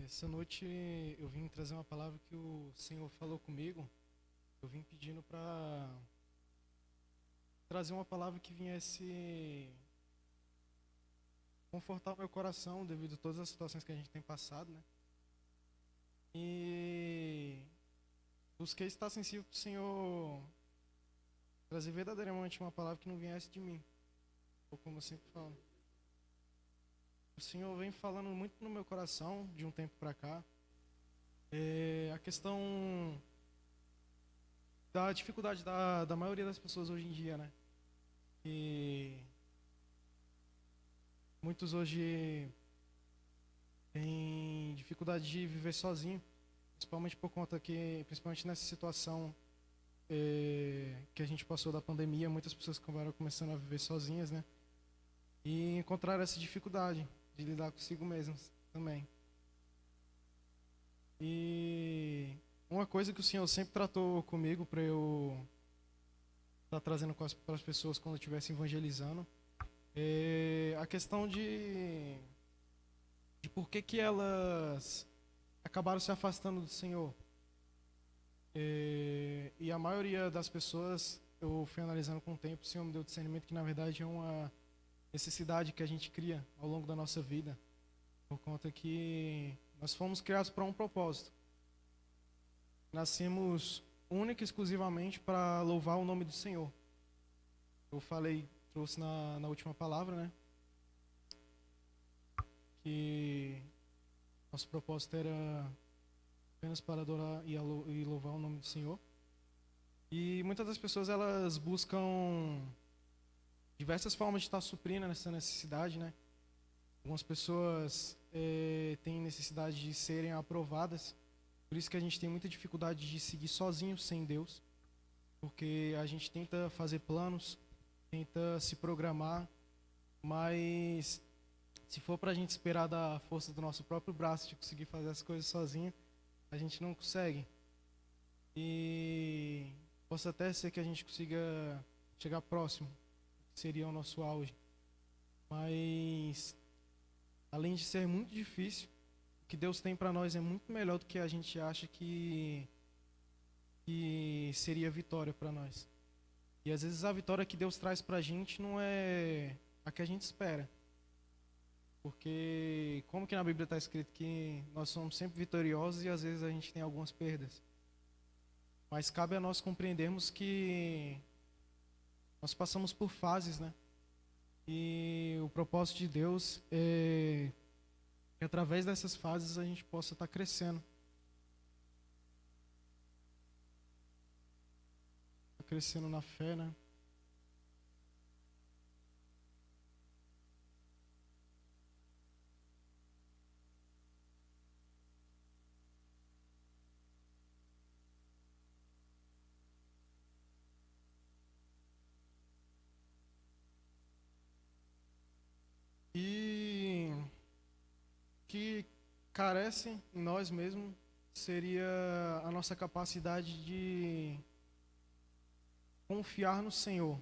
Essa noite eu vim trazer uma palavra que o Senhor falou comigo. Eu vim pedindo para trazer uma palavra que viesse confortar o meu coração devido a todas as situações que a gente tem passado, né? E busquei estar sensível para o Senhor trazer verdadeiramente uma palavra que não viesse de mim, ou como eu sempre falo. O Senhor vem falando muito no meu coração de um tempo para cá. A questão da dificuldade da maioria das pessoas hoje em dia, né? E muitos hoje têm dificuldade de viver sozinho, principalmente por conta que, principalmente nessa situação que a gente passou da pandemia, muitas pessoas acabaram começando a viver sozinhas, né? E encontraram essa dificuldade de lidar consigo mesmos também. E uma coisa que o Senhor sempre tratou comigo para eu estar trazendo para as pessoas quando eu estivesse evangelizando é a questão de por que elas acabaram se afastando do Senhor. E a maioria das pessoas, eu fui analisando com o tempo, o Senhor me deu discernimento que na verdade é uma necessidade que a gente cria ao longo da nossa vida, por conta que nós fomos criados para um propósito. Nascemos única e exclusivamente para louvar o nome do Senhor. Eu trouxe na última palavra, né? Que nosso propósito era apenas para adorar e louvar o nome do Senhor. E muitas das pessoas, elas buscam diversas formas de estar suprindo essa necessidade, né? Algumas pessoas têm necessidade de serem aprovadas. Por isso que a gente tem muita dificuldade de seguir sozinho, sem Deus. Porque a gente tenta fazer planos, tenta se programar, mas se for pra gente esperar da força do nosso próprio braço de conseguir fazer as coisas sozinho, a gente não consegue. E possa até ser que a gente consiga chegar próximo, que seria o nosso auge. Mas além de ser muito difícil, o que Deus tem para nós é muito melhor do que a gente acha que seria vitória para nós. E às vezes a vitória que Deus traz para a gente não é a que a gente espera. Porque como que na Bíblia está escrito que nós somos sempre vitoriosos e às vezes a gente tem algumas perdas. Mas cabe a nós compreendermos que nós passamos por fases, né? E o propósito de Deus é que através dessas fases a gente possa estar crescendo. Crescendo na fé, né? E que carece em nós mesmos seria a nossa capacidade de confiar no Senhor.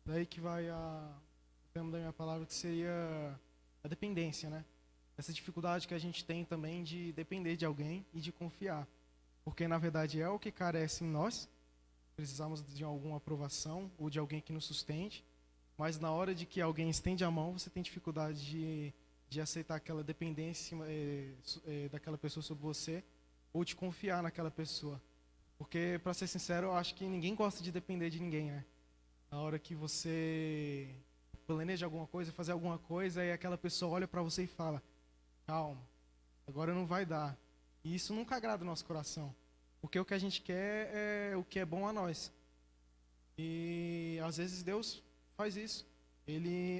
Daí que vai o tema da minha palavra, que seria a dependência, né? Essa dificuldade que a gente tem também de depender de alguém e de confiar. Porque na verdade é o que carece em nós. Precisamos de alguma aprovação ou de alguém que nos sustente. Mas na hora de que alguém estende a mão, você tem dificuldade de aceitar aquela dependência daquela pessoa sobre você ou de confiar naquela pessoa. Porque, para ser sincero, eu acho que ninguém gosta de depender de ninguém, né? Na hora que você planeja alguma coisa, fazer alguma coisa, e aquela pessoa olha para você e fala: calma, agora não vai dar. E isso nunca agrada o nosso coração. Porque o que a gente quer é o que é bom a nós. E às vezes Deus faz isso.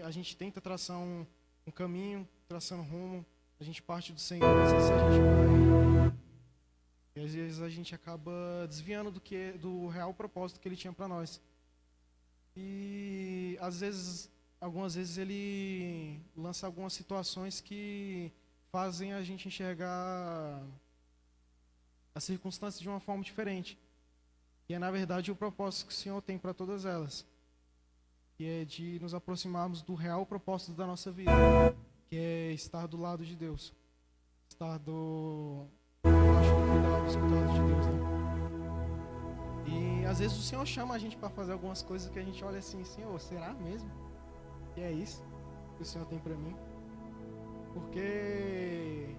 A gente tenta traçar um caminho, traçando rumo, a gente parte do Senhor, às vezes a gente vai, e às vezes a gente acaba desviando do real propósito que Ele tinha para nós. E algumas vezes Ele lança algumas situações que fazem a gente enxergar as circunstâncias de uma forma diferente. E é na verdade o propósito que o Senhor tem para todas elas, que é de nos aproximarmos do real propósito da nossa vida, que é estar do lado de Deus, escutar dos cuidados de Deus, né? E às vezes o Senhor chama a gente para fazer algumas coisas que a gente olha assim, Senhor, será mesmo que é isso que o Senhor tem para mim? Porque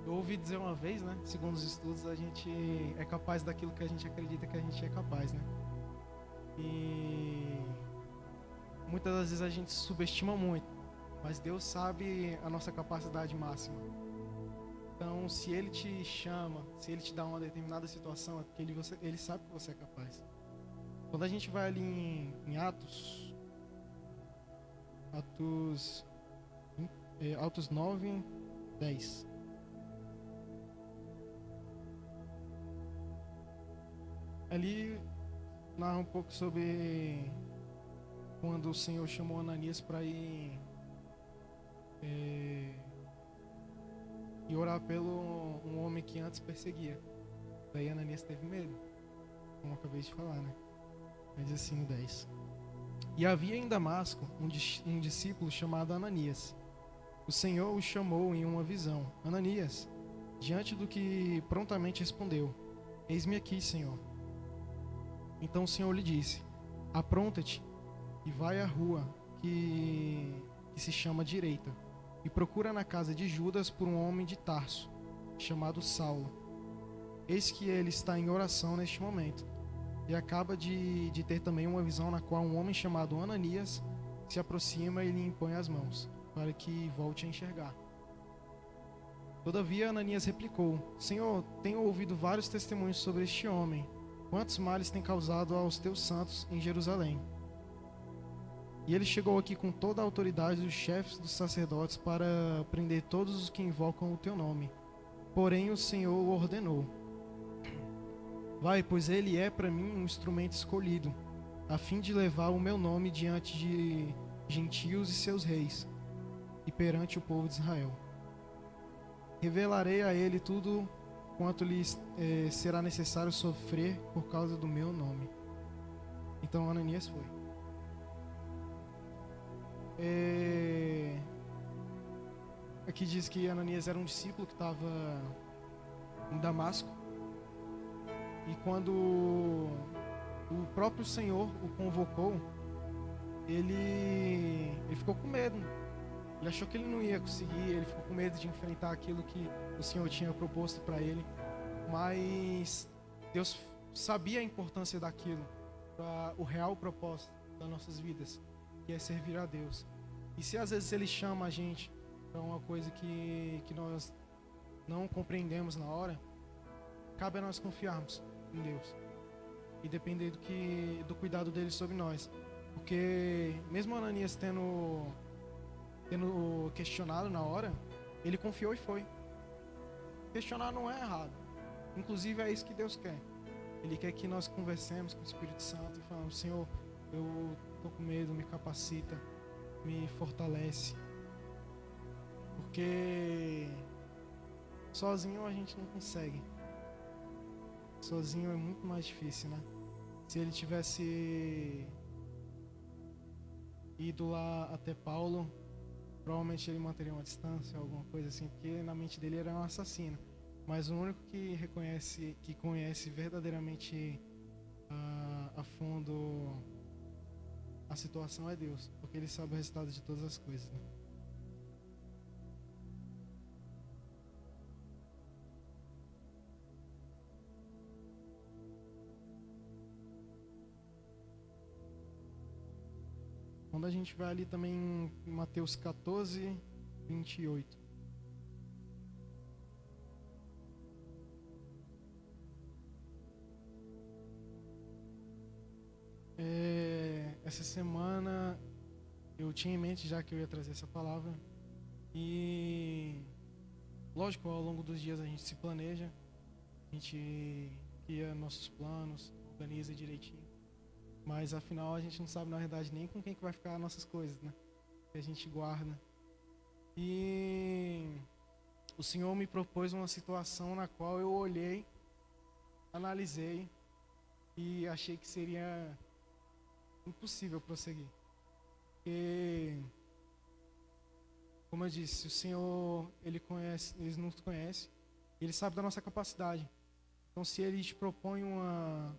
eu ouvi dizer uma vez, né? Segundo os estudos, a gente é capaz daquilo que a gente acredita que a gente é capaz, né? E muitas das vezes a gente subestima muito, mas Deus sabe a nossa capacidade máxima. Então, se Ele te chama, se Ele te dá uma determinada situação, é porque Ele sabe que você é capaz. Quando a gente vai ali em Atos 9, 10. Ali narra um pouco sobre quando o Senhor chamou Ananias para ir e orar pelo um homem que antes perseguia. Daí Ananias teve medo, como eu acabei de falar, né? Mas assim no 10. E havia em Damasco um discípulo chamado Ananias. O Senhor o chamou em uma visão. Ananias, diante do que prontamente respondeu: Eis-me aqui, Senhor. Então o Senhor lhe disse: Apronta-te e vai à rua que se chama Direita, e procura na casa de Judas por um homem de Tarso, chamado Saulo. Eis que ele está em oração neste momento, e acaba de ter também uma visão na qual um homem chamado Ananias se aproxima e lhe impõe as mãos, para que volte a enxergar. Todavia Ananias replicou: Senhor, tenho ouvido vários testemunhos sobre este homem, quantos males tem causado aos teus santos em Jerusalém. E ele chegou aqui com toda a autoridade dos chefes dos sacerdotes para prender todos os que invocam o teu nome. Porém o Senhor o ordenou: Vai, pois ele é para mim um instrumento escolhido, a fim de levar o meu nome diante de gentios e seus reis, e perante o povo de Israel. Revelarei a ele tudo quanto lhe será necessário sofrer por causa do meu nome. Então Ananias foi. Aqui diz que Ananias era um discípulo que estava em Damasco. E quando o próprio Senhor o convocou, ele ficou com medo. Ele achou que ele não ia conseguir, ele ficou com medo de enfrentar aquilo que o Senhor tinha proposto para ele. Mas Deus sabia a importância daquilo, para o real propósito das nossas vidas, que é servir a Deus. E se às vezes Ele chama a gente para uma coisa que nós não compreendemos na hora, cabe a nós confiarmos em Deus e depender do cuidado dele sobre nós. Porque mesmo Ananias tendo questionado na hora, ele confiou e foi. Questionar não é errado. Inclusive é isso que Deus quer. Ele quer que nós conversemos com o Espírito Santo e falamos: Senhor, eu estou com medo, me capacita, me fortalece. Porque sozinho a gente não consegue. Sozinho é muito mais difícil, né? Se ele tivesse ido lá até Paulo, provavelmente ele manteria uma distância, alguma coisa assim, porque na mente dele era um assassino. Mas o único que conhece verdadeiramente a fundo a situação é Deus, porque Ele sabe o resultado de todas as coisas, né? Quando a gente vai ali também em Mateus 14, 28. Essa semana eu tinha em mente já que eu ia trazer essa palavra. E lógico, ao longo dos dias a gente se planeja, a gente cria nossos planos, organiza direitinho. Mas afinal a gente não sabe na verdade nem com quem que vai ficar nossas coisas, né? Que a gente guarda. E o Senhor me propôs uma situação na qual eu olhei, analisei e achei que seria impossível prosseguir. Porque Como eu disse, o Senhor, Ele nos conhece, Ele sabe da nossa capacidade. Então, se Ele te propõe uma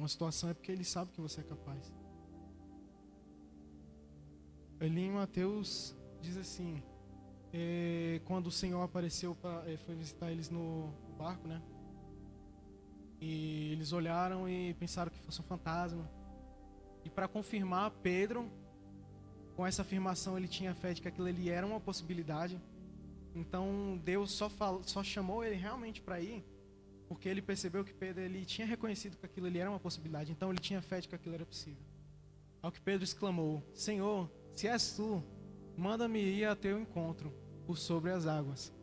situação, é porque Ele sabe que você é capaz. Ali em Mateus diz assim, quando o Senhor apareceu, foi visitar eles no barco, né? E eles olharam e pensaram que fosse um fantasma. E para confirmar, Pedro, com essa afirmação, ele tinha fé de que aquilo ali era uma possibilidade. Então Deus só chamou ele realmente para ir, porque ele percebeu que Pedro ele tinha reconhecido que aquilo ali era uma possibilidade. Então ele tinha fé de que aquilo era possível. Ao que Pedro exclamou: Senhor, se és tu, manda-me ir a teu encontro por sobre as águas.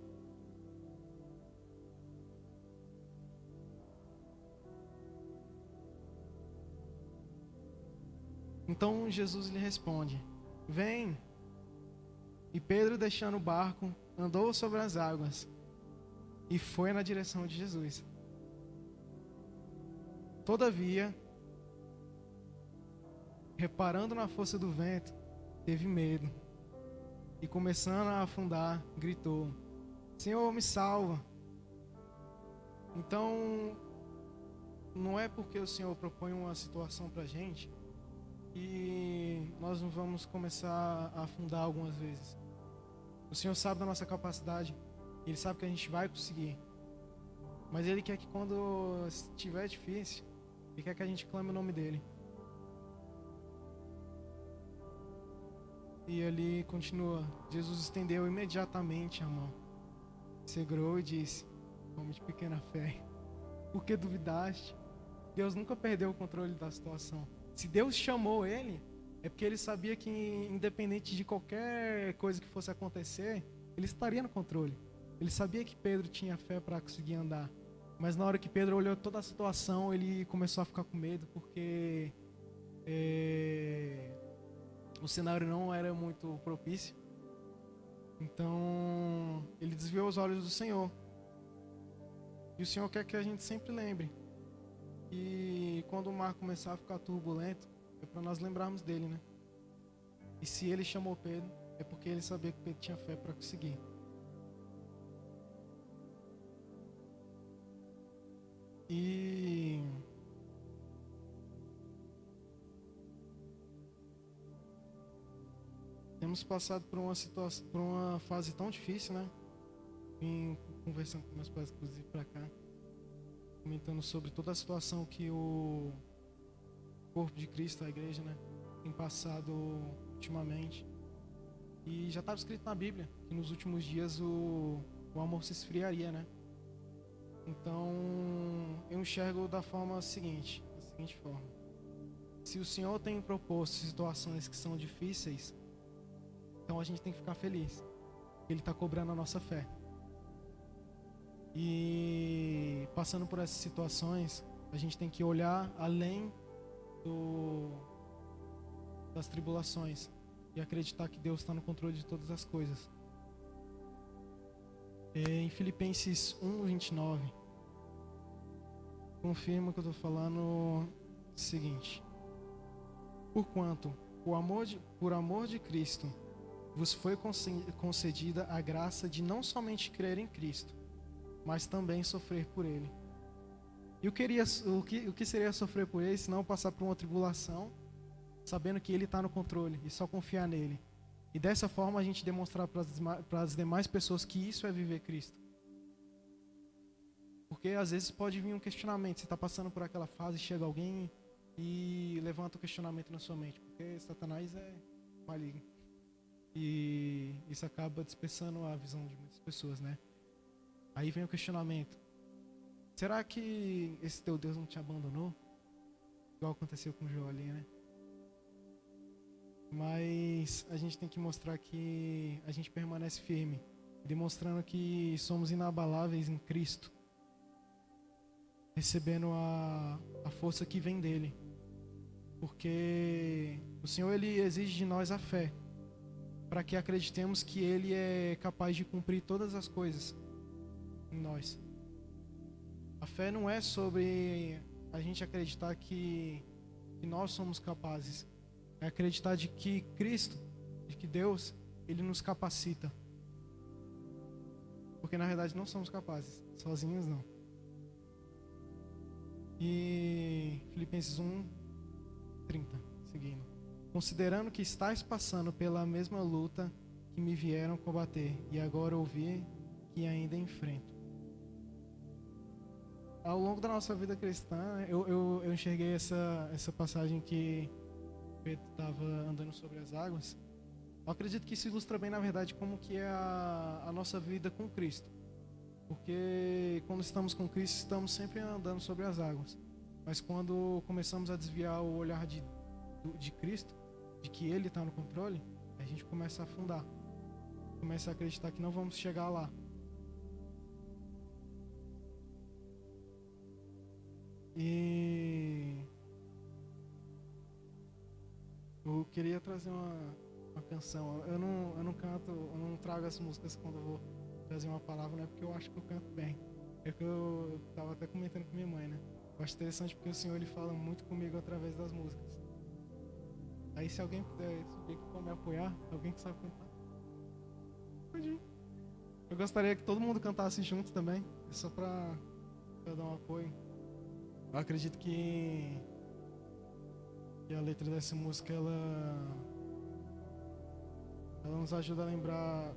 Então Jesus lhe responde: Vem. E Pedro, deixando o barco, andou sobre as águas e foi na direção de Jesus. Todavia, reparando na força do vento, teve medo e, começando a afundar, gritou: Senhor, me salva. Então, não é porque o Senhor propõe uma situação para a gente e nós não vamos começar a afundar algumas vezes. O Senhor sabe da nossa capacidade, Ele sabe que a gente vai conseguir, mas Ele quer que quando estiver difícil, Ele quer que a gente clame o nome dEle. E ali continua: Jesus estendeu imediatamente a mão, segurou e disse: homem de pequena fé, por que duvidaste? Deus nunca perdeu o controle da situação. Se Deus chamou ele, é porque ele sabia que, independente de qualquer coisa que fosse acontecer, ele estaria no controle. Ele sabia que Pedro tinha fé para conseguir andar. Mas na hora que Pedro olhou toda a situação, ele começou a ficar com medo, porque o cenário não era muito propício. Então, ele desviou os olhos do Senhor. E o Senhor quer que a gente sempre lembre. E quando o mar começar a ficar turbulento, é para nós lembrarmos dele, né? E se ele chamou Pedro, é porque ele sabia que Pedro tinha fé para conseguir. E temos passado por uma situação, por uma fase tão difícil, né? Vim conversando com meus pais, inclusive, para cá, comentando sobre toda a situação que o corpo de Cristo, a igreja, né, tem passado ultimamente. E já estava escrito na Bíblia que nos últimos dias o amor se esfriaria, né? Então, eu enxergo da seguinte forma: se o Senhor tem proposto situações que são difíceis, então a gente tem que ficar feliz. Ele está cobrando a nossa fé. E passando por essas situações, a gente tem que olhar além das tribulações e acreditar que Deus está no controle de todas as coisas. Em Filipenses 1:29, confirma que eu estou falando o seguinte: porquanto, por amor de Cristo, vos foi concedida a graça de não somente crer em Cristo, mas também sofrer por Ele. E o que seria sofrer por Ele, se não passar por uma tribulação, sabendo que Ele está no controle e só confiar nele. E dessa forma a gente demonstrar para as demais pessoas que isso é viver Cristo. Porque às vezes pode vir um questionamento, você está passando por aquela fase, chega alguém e levanta o questionamento na sua mente, porque Satanás é maligno. E isso acaba dispersando a visão de muitas pessoas, né? Aí vem o questionamento: será que esse teu Deus não te abandonou? Igual aconteceu com Jó ali, né? Mas a gente tem que mostrar que a gente permanece firme, demonstrando que somos inabaláveis em Cristo, recebendo a força que vem dele. Porque o Senhor, Ele exige de nós a fé, para que acreditemos que Ele é capaz de cumprir todas as coisas em nós. A fé não é sobre a gente acreditar que nós somos capazes. É acreditar de que Cristo de que Deus, Ele nos capacita. Porque na verdade não somos capazes, sozinhos não. E Filipenses 1:30, seguindo. Considerando que estáis passando pela mesma luta que me vieram combater, e agora ouvi que ainda enfrento. Ao longo da nossa vida cristã, eu enxerguei essa passagem que Pedro estava andando sobre as águas. Eu acredito que isso ilustra bem, na verdade, como que é a nossa vida com Cristo. Porque quando estamos com Cristo, estamos sempre andando sobre as águas. Mas quando começamos a desviar o olhar de Cristo, de que Ele está no controle, a gente começa a afundar. Começa a acreditar que não vamos chegar lá. E eu queria trazer uma canção. Eu não canto, eu não trago as músicas quando eu vou trazer uma palavra, não é porque eu acho que eu canto bem. É que eu estava até comentando com minha mãe, né? Eu acho interessante porque o Senhor, Ele fala muito comigo através das músicas. Aí se alguém puder, se alguém for me apoiar, alguém que sabe cantar, pode ir. Eu gostaria que todo mundo cantasse junto também, só para dar um apoio. Eu acredito que a letra dessa música ela nos ajuda a lembrar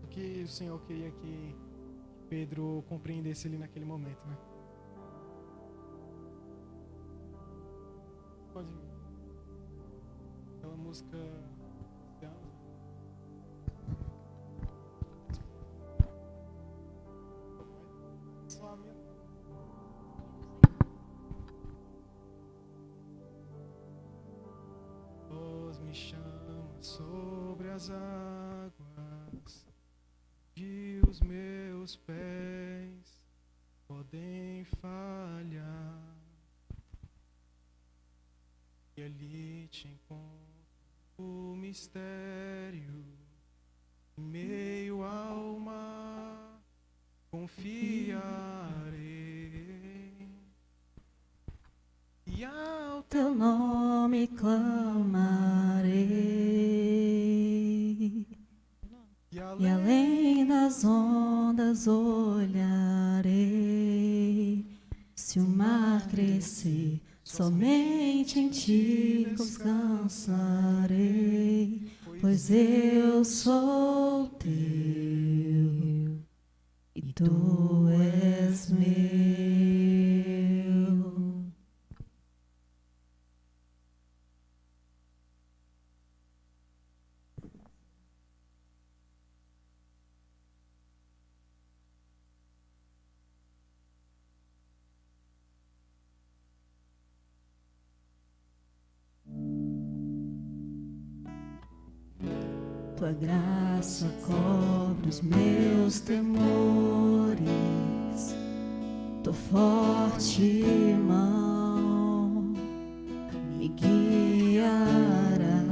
do que o Senhor queria que Pedro compreendesse ali naquele momento, né? Pode ir. Aquela música só a minha. Deus me chama sobre as águas, e os meus pés podem falhar, e ali te encontro o mistério, em meio ao mar confiarei, e ao teu nome clamarei, e além das ondas olharei. Se o mar crescer, somente em ti descansarei, pois eu sou teu e tu és meu. Tua graça cobre os meus temores, tua forte mão me guiará.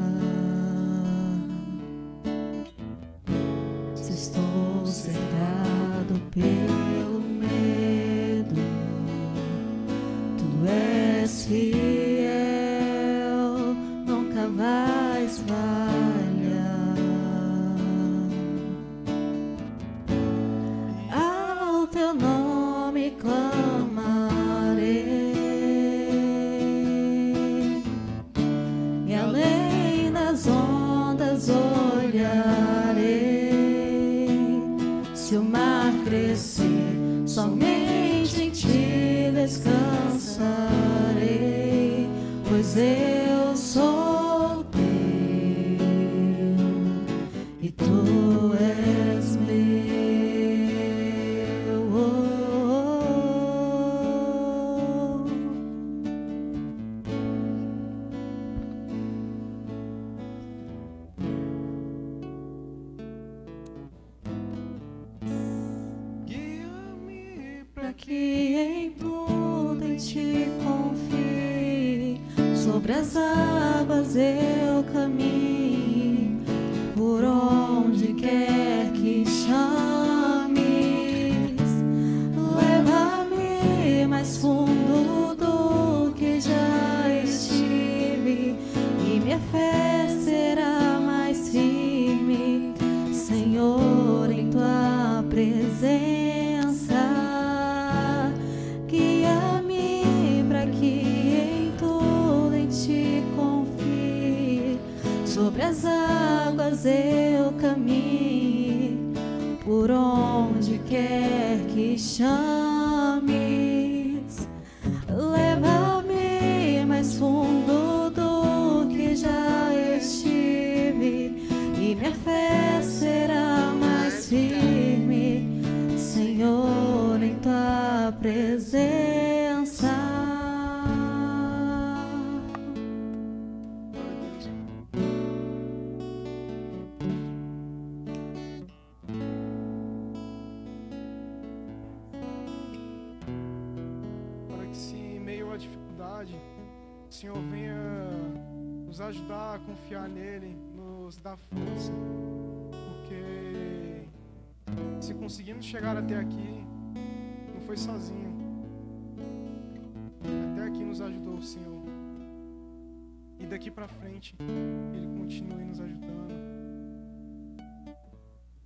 Se estou cercado pelo medo, tu és fiel, nunca vais falhar. Teu nome clamarei, e além das ondas olharei. Se o mar crescer, somente em ti descansarei, pois eu sou teu e tu és meu. Que em tudo em ti confie, sobre as águas eu caminho, por onde quer que chames, leva-me mais fundo do que já estive, e minha fé será mais firme. Senhor, em tua presença, guia-me para que em tudo em ti confie. Sobre as águas eu caminhe, por onde quer que chames. Leva-me mais fundo do que já estive, e minha fé será mais firme, Senhor, em tua presença. Para que, se em meio à dificuldade, o Senhor venha nos ajudar a confiar nele, nos dar força. Porque se conseguimos chegar até aqui, não foi sozinho. Até aqui nos ajudou o Senhor. E daqui para frente, Ele continue nos ajudando.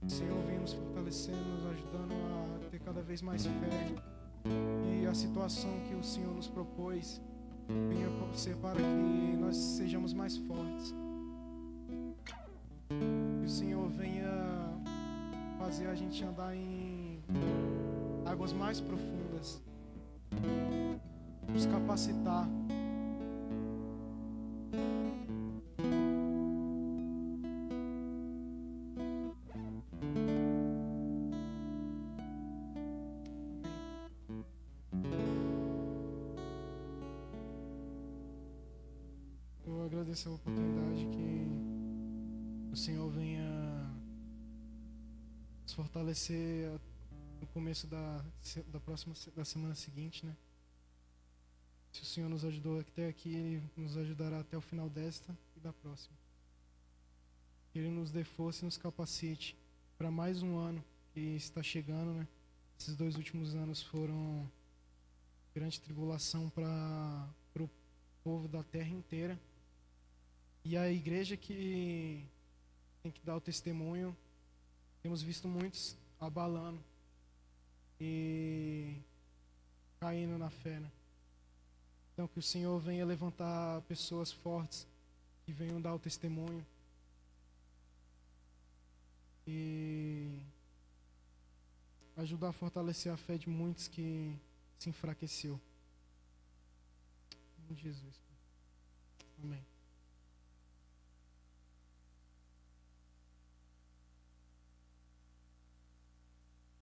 O Senhor vem nos fortalecendo, nos ajudando a ter cada vez mais fé. E a situação que o Senhor nos propôs venha ser para que nós sejamos mais fortes. Que o Senhor venha fazer a gente andar em águas mais profundas, nos capacitar. Eu agradeço a oportunidade, que o Senhor venha nos fortalecer no começo da semana seguinte, né? Se o Senhor nos ajudou até aqui, Ele nos ajudará até o final desta e da próxima. Que Ele nos dê força e nos capacite para mais um ano que está chegando, né? Esses 2 últimos anos foram grande tribulação para o povo da terra inteira. E a igreja que tem que dar o testemunho, temos visto muitos abalando e caindo na fé, né? Então que o Senhor venha levantar pessoas fortes que venham dar o testemunho e ajudar a fortalecer a fé de muitos que se enfraqueceu. Em Jesus. Amém.